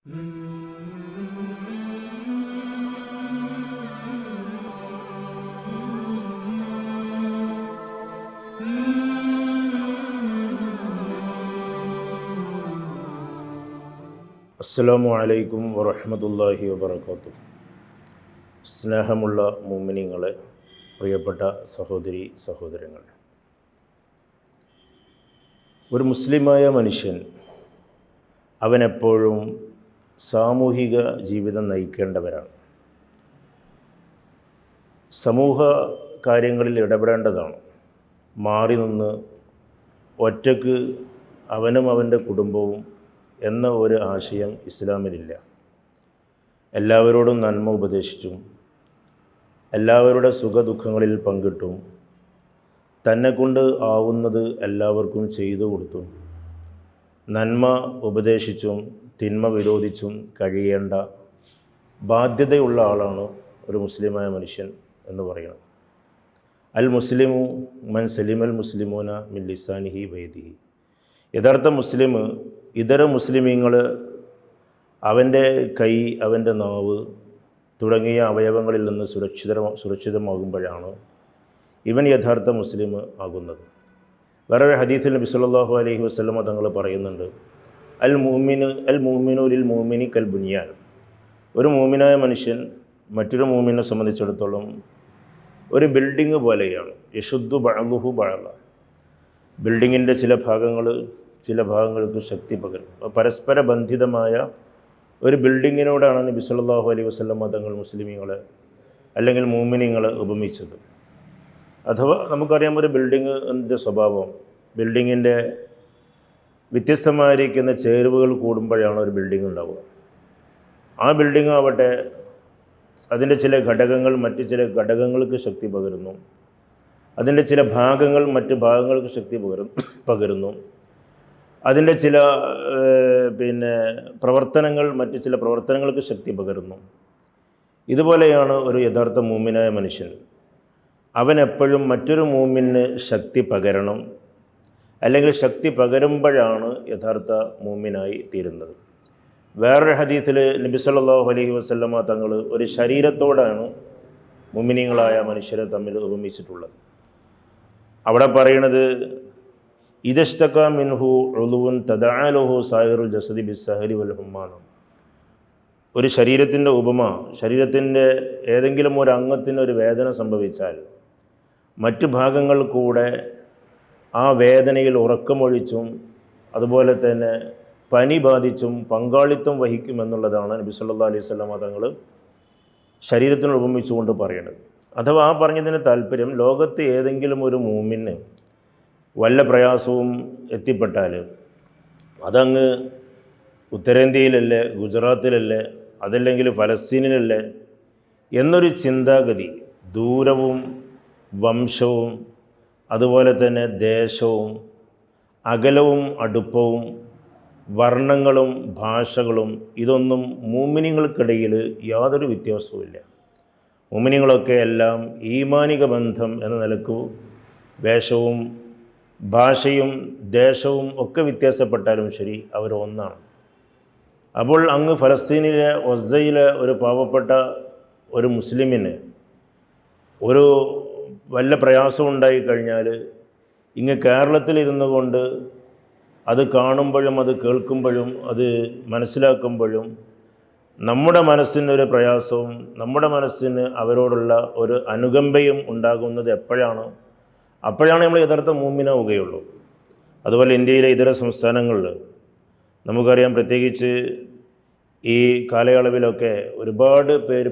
അസ്സലാമു അലൈക്കും വറഹ്മത്തുള്ളാഹി വബറകാതുഹു. സ്നേഹമുള്ള മുഅ്മിനീങ്ങളെ, പ്രിയപ്പെട്ട സഹോദരി സഹോദരങ്ങൾ, ഒരു മുസ്ലിമായ മനുഷ്യൻ അവനെപ്പോഴും സാമൂഹിക ജീവിതം നയിക്കേണ്ടവരാണ്. സമൂഹ കാര്യങ്ങളിൽ ഇടപെടേണ്ടതാണ്. മാറി നിന്ന് ഒറ്റക്ക് അവനും അവൻ്റെ കുടുംബവും എന്ന ഒരു ആശയം ഇസ്ലാമിലില്ല. എല്ലാവരോടും നന്മ ഉപദേശിച്ചും എല്ലാവരുടെ സുഖദുഃഖങ്ങളിൽ പങ്കിട്ടും തന്നെക്കൊണ്ട് ആവുന്നത് എല്ലാവർക്കും ചെയ്തു കൊടുത്തും നന്മ ഉപദേശിച്ചും തിന്മ വിരോധിച്ചും കഴിയേണ്ട ബാധ്യതയുള്ള ആളാണ് ഒരു മുസ്ലിമായ മനുഷ്യൻ എന്ന് പറയുന്നത്. അൽ മുസ്ലിമു മൻ സലിമൽ മുസ്ലിമൂന മിൻ ലിസാനിഹി വയദിഹി. യഥാർത്ഥ മുസ്ലിം ഇതര മുസ്ലിമീങ്ങൾ അവൻ്റെ കൈ, അവൻ്റെ നാവ് തുടങ്ങിയ അവയവങ്ങളിൽ നിന്ന് സുരക്ഷിതമാകുമ്പോഴാണ് ഇവൻ യഥാർത്ഥ മുസ്ലിം ആകുന്നത്. വേറൊരു ഹദീസിൽ നബി സല്ലല്ലാഹു അലൈഹി വസല്ലമ തങ്ങൾ പറയുന്നുണ്ട്, അൽ മുഅ്മിനു ലിൽ മുഅ്മിനി കൽ ബുനിയാൻ. ഒരു മുഅ്മിനായ മനുഷ്യൻ മറ്റൊരു മുഅ്മിനെ സംബന്ധിച്ചിടത്തോളം ഒരു ബിൽഡിങ് പോലെയാണ്. യശുദ്ദു ബഅ്ദുഹു ബഅ്ദ. ബിൽഡിങ്ങിൻ്റെ ചില ഭാഗങ്ങൾക്ക് ശക്തി പകരും. പരസ്പര ബന്ധിതമായ ഒരു ബിൽഡിങ്ങിനോടാണ് നബി സല്ലല്ലാഹു അലൈഹി വസല്ലമ തങ്ങൾ മുസ്ലിമീങ്ങളെ അല്ലെങ്കിൽ മുഅ്മിനീങ്ങളെ ഉപമിച്ചത്. അഥവാ നമുക്കറിയാം, ഒരു ബിൽഡിങ്ങിൻ്റെ സ്വഭാവം, ബിൽഡിങ്ങിൻ്റെ വ്യത്യസ്തമായിരിക്കുന്ന ചേരുവകൾ കൂടുമ്പോഴാണ് ഒരു ബിൽഡിംഗ് ഉണ്ടാവുക. ആ ബിൽഡിംഗ് ആവട്ടെ അതിൻ്റെ ചില ഘടകങ്ങൾ മറ്റ് ചില ഘടകങ്ങൾക്ക് ശക്തി പകരുന്നു, അതിൻ്റെ ചില ഭാഗങ്ങൾ മറ്റ് ഭാഗങ്ങൾക്ക് ശക്തി പകരുന്നു, അതിൻ്റെ ചില പ്രവർത്തനങ്ങൾ മറ്റ് ചില പ്രവർത്തനങ്ങൾക്ക് ശക്തി പകരുന്നു. ഇതുപോലെയാണ് ഒരു യഥാർത്ഥ മുഅ്മിനായ മനുഷ്യൻ. അവൻ എപ്പോഴും മറ്റൊരു മുഅ്മിന് ശക്തി പകരണം, അല്ലെങ്കിൽ ശക്തി പകരുമ്പോഴാണ് യഥാർത്ഥ മുഅ്മിനായി തീരുന്നത്. വേറൊരു ഹദീസിൽ നബി സല്ലല്ലാഹു അലൈഹി വസല്ലമ തങ്ങൾ ഒരു ശരീരത്തോടാണ് മുഅ്മിനീങ്ങളായ മനുഷ്യരെ തമ്മിൽ ഉപമിച്ചിട്ടുള്ളത്. അവിടെ പറയുന്നത്, ഇദസ്തക മിൻഹു ഉളുവുൻ തദഅലഹു സായിറുൽ ജസദി ബിസ്സഹരി വൽ ഹുമ്മാണ്. ഒരു ശരീരത്തിൻ്റെ ഉപമ, ശരീരത്തിൻ്റെ ഏതെങ്കിലും ഒരു അംഗത്തിന് ഒരു വേദന സംഭവിച്ചാൽ മറ്റ് ഭാഗങ്ങൾ കൂടെ ആ വേദനയിൽ ഉറക്കമൊഴിച്ചും അതുപോലെ തന്നെ പനി ബാധിച്ചും പങ്കാളിത്തം വഹിക്കുമെന്നുള്ളതാണ് നബി സല്ലല്ലാഹു അലൈഹി വസല്ലമ തങ്ങൾ ശരീരത്തിനോട് ഉപമിച്ചുകൊണ്ട് പറയുന്നത്. അഥവാ ആ പറഞ്ഞതിന് താല്പര്യം, ലോകത്ത് ഏതെങ്കിലും ഒരു മുഅ്മിന് വല്ല പ്രയാസവും എത്തിപ്പെട്ടാൽ അതങ്ങ് ഉത്തരേന്ത്യയിലല്ലേ, ഗുജറാത്തിലല്ലേ, അതല്ലെങ്കിൽ ഫലസ്തീനിലല്ലേ എന്നൊരു ചിന്താഗതി, ദൂരവും വംശവും അതുപോലെ തന്നെ ദേശവും അകലവും അടുപ്പവും വർണ്ണങ്ങളും ഭാഷകളും ഇതൊന്നും മുഅ്മിനീങ്ങൾക്കിടയിൽ യാതൊരു വ്യത്യാസവുമില്ല. മുഅ്മിനീങ്ങളൊക്കെ എല്ലാം ഈമാനിക ബന്ധം എന്ന നിലക്ക് വേഷവും ഭാഷയും ദേശവും ഒക്കെ വ്യത്യാസപ്പെട്ടാലും ശരി, അവർ ഒന്നാണ്. അപ്പോൾ അങ്ങ് ഫലസ്തീനിലെ ഒസയിലെ ഒരു പാവപ്പെട്ട ഒരു മുസ്ലിമിന് ഒരു വല്ല പ്രയാസം ഉണ്ടായിക്കഴിഞ്ഞാൽ ഇങ്ങ് കേരളത്തിലിരുന്നു കൊണ്ട് അത് കാണുമ്പോഴും അത് കേൾക്കുമ്പോഴും അത് മനസ്സിലാക്കുമ്പോഴും നമ്മുടെ മനസ്സിനൊരു പ്രയാസവും നമ്മുടെ മനസ്സിന് അവരോടുള്ള ഒരു അനുകമ്പയും ഉണ്ടാകുന്നത് എപ്പോഴാണ് നമ്മൾ യഥാർത്ഥ മുഅ്മിനാവുകയുള്ളൂ. അതുപോലെ ഇന്ത്യയിലെ ഇതര സംസ്ഥാനങ്ങളിൽ നമുക്കറിയാം, പ്രത്യേകിച്ച് ഈ കാലയളവിലൊക്കെ ഒരുപാട് പേര്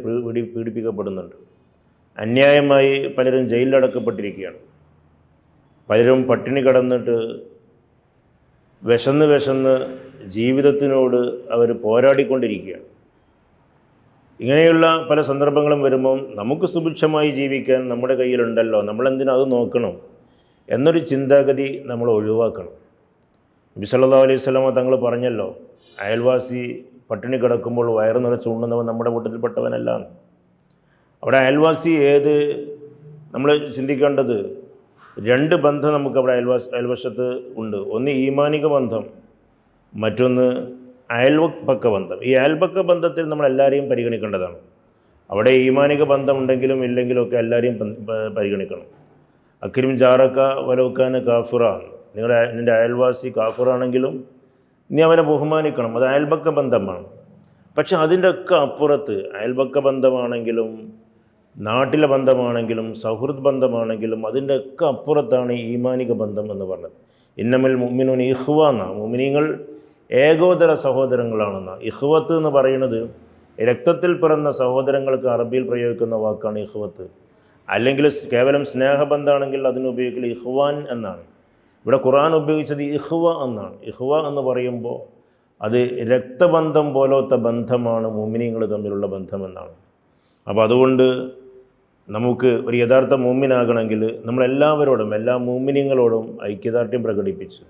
പീഡിപ്പിക്കപ്പെടുന്നുണ്ട്. അന്യായമായി പലരും ജയിലിലടക്കപ്പെട്ടിരിക്കുകയാണ്. പലരും പട്ടിണി കിടന്നിട്ട് വിശന്ന് ജീവിതത്തിനോട് അവർ പോരാടിക്കൊണ്ടിരിക്കുകയാണ്. ഇങ്ങനെയുള്ള പല സന്ദർഭങ്ങളും വരുമ്പം നമുക്ക് സുഭിക്ഷമായി ജീവിക്കാൻ നമ്മുടെ കയ്യിലുണ്ടല്ലോ, നമ്മളെന്തിനാ അത് നോക്കണം എന്നൊരു ചിന്താഗതി നമ്മൾ ഒഴിവാക്കണം. നബി സല്ലല്ലാഹു അലൈഹി വസല്ലമ തങ്ങൾ പറഞ്ഞല്ലോ, അയൽവാസി പട്ടിണി കിടക്കുമ്പോൾ വയറ് നിറച്ച് ഉണ്ണുന്നവൻ നമ്മുടെ കൂട്ടത്തിൽപ്പെട്ടവനല്ല. അവിടെ അയൽവാസി നമ്മൾ ചിന്തിക്കേണ്ടത്, രണ്ട് ബന്ധം നമുക്കവിടെ അയൽവശത്ത് ഉണ്ട്. ഒന്ന് ഈമാനിക ബന്ധം, മറ്റൊന്ന് അയൽപക്ക ബന്ധം. ഈ അയൽപക്ക ബന്ധത്തിൽ നമ്മളെല്ലാവരെയും പരിഗണിക്കേണ്ടതാണ്. അവിടെ ഈമാനിക ബന്ധം ഉണ്ടെങ്കിലും ഇല്ലെങ്കിലും ഒക്കെ എല്ലാവരെയും പരിഗണിക്കണം. അക്രിം ജാറക്ക വലൗക്കാന കാഫിറാണ്. നിന്റെ അയൽവാസി കാഫിറാണെങ്കിലും നീ അവനെ ബഹുമാനിക്കണം. അത് അയൽപക്ക ബന്ധമാണ്. പക്ഷെ അതിൻ്റെ ഒക്കെ അപ്പുറത്ത് അയൽപക്ക ബന്ധമാണെങ്കിലും നാട്ടിലെ ബന്ധമാണെങ്കിലും സൗഹൃദ ബന്ധമാണെങ്കിലും അതിൻ്റെ ഒക്കെ അപ്പുറത്താണ് ഈമാനിക ബന്ധം എന്ന് പറഞ്ഞത്. ഇന്നമൽ മുഅ്മിനൂന ഇഖ്വ എന്നാണ്. മുഅ്മിനീങ്ങൾ ഏകോദര സഹോദരങ്ങളാണെന്ന. ഇഖ്വത്ത് എന്ന് പറയുന്നത് രക്തത്തിൽ പിറന്ന സഹോദരങ്ങൾക്ക് അറബിയിൽ പ്രയോഗിക്കുന്ന വാക്കാണ് ഇഖ്വത്ത്. അല്ലെങ്കിൽ കേവലം സ്നേഹബന്ധമാണെങ്കിൽ അതിന് ഉപയോഗിക്കൽ ഇഖ്വാൻ എന്നാണ്. ഇവിടെ ഖുർആൻ ഉപയോഗിച്ചത് ഇഖ്വ എന്നാണ്. ഇഖ്വ എന്ന് പറയുമ്പോൾ അത് രക്തബന്ധം പോലത്തെ ബന്ധമാണ് മുഅ്മിനീങ്ങൾ തമ്മിലുള്ള ബന്ധമെന്നാണ്. അപ്പോൾ അതുകൊണ്ട് നമുക്ക് ഒരു യഥാർത്ഥ മുഅ്മിനാകണമെങ്കിൽ നമ്മളെല്ലാവരോടും എല്ലാ മുഅ്മിനീങ്ങളോടും ഐക്യദാർഢ്യം പ്രകടിപ്പിച്ച്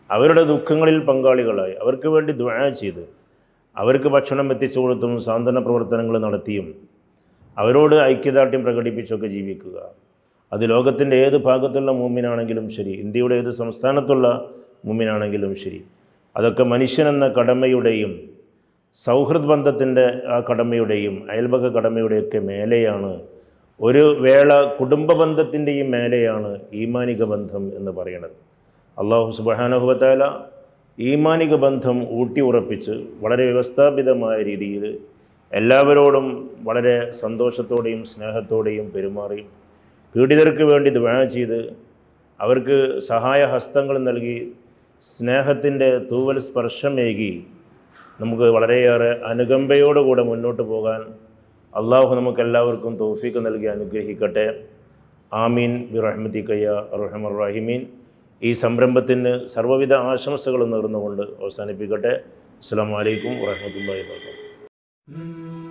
അവരുടെ ദുഃഖങ്ങളിൽ പങ്കാളികളായി അവർക്ക് വേണ്ടി ദുആ ചെയ്ത് അവർക്ക് ഭക്ഷണം എത്തിച്ചു കൊടുത്തും സാന്ത്വന പ്രവർത്തനങ്ങൾ നടത്തിയും അവരോട് ഐക്യദാർഢ്യം പ്രകടിപ്പിച്ചൊക്കെ ജീവിക്കുക. അത് ലോകത്തിൻ്റെ ഏത് ഭാഗത്തുള്ള മുഅ്മിനാണെങ്കിലും ശരി, ഇന്ത്യയുടെ ഏത് സംസ്ഥാനത്തുള്ള മുഅ്മിനാണെങ്കിലും ശരി, അതൊക്കെ മനുഷ്യനെന്ന കടമയുടെയും സൗഹൃദ ബന്ധത്തിൻ്റെ ആ കടമയുടെയും അയൽപക കടമയുടെയൊക്കെ മേലെയാണ്, ഒരു വേള കുടുംബ ബന്ധത്തിൻ്റെയും മേലെയാണ് ഈമാനിക ബന്ധം എന്ന് പറയുന്നത്. അല്ലാഹു സുബ്ഹാനഹു വ തആല ഈമാനിക ബന്ധം ഊട്ടി ഉറപ്പിച്ച് വളരെ വ്യവസ്ഥാപിതമായ രീതിയിൽ എല്ലാവരോടും വളരെ സന്തോഷത്തോടെയും സ്നേഹത്തോടെയും പെരുമാറി പീഡിതർക്ക് വേണ്ടി ദുആ ചെയ്ത് അവർക്ക് സഹായഹസ്തങ്ങൾ നൽകി സ്നേഹത്തിൻ്റെ തൂവൽ സ്പർശമേകി നമുക്ക് വളരെയേറെ അനുകമ്പയോടുകൂടെ മുന്നോട്ട് പോകാൻ അള്ളാഹു നമുക്കെല്ലാവർക്കും തൗഫീഖ് നൽകി അനുഗ്രഹിക്കട്ടെ. ആമീൻ ബിറഹ്മതിക യാ അർഹമർ റഹീമീൻ. ഈ സംരംഭത്തിന് സർവ്വവിധ ആശംസകളും നേർന്നുകൊണ്ട് അവസാനിപ്പിക്കട്ടെ. അസ്സലാമു അലൈക്കും വറഹ്മത്തുള്ളാഹി വബറകാതുഹു.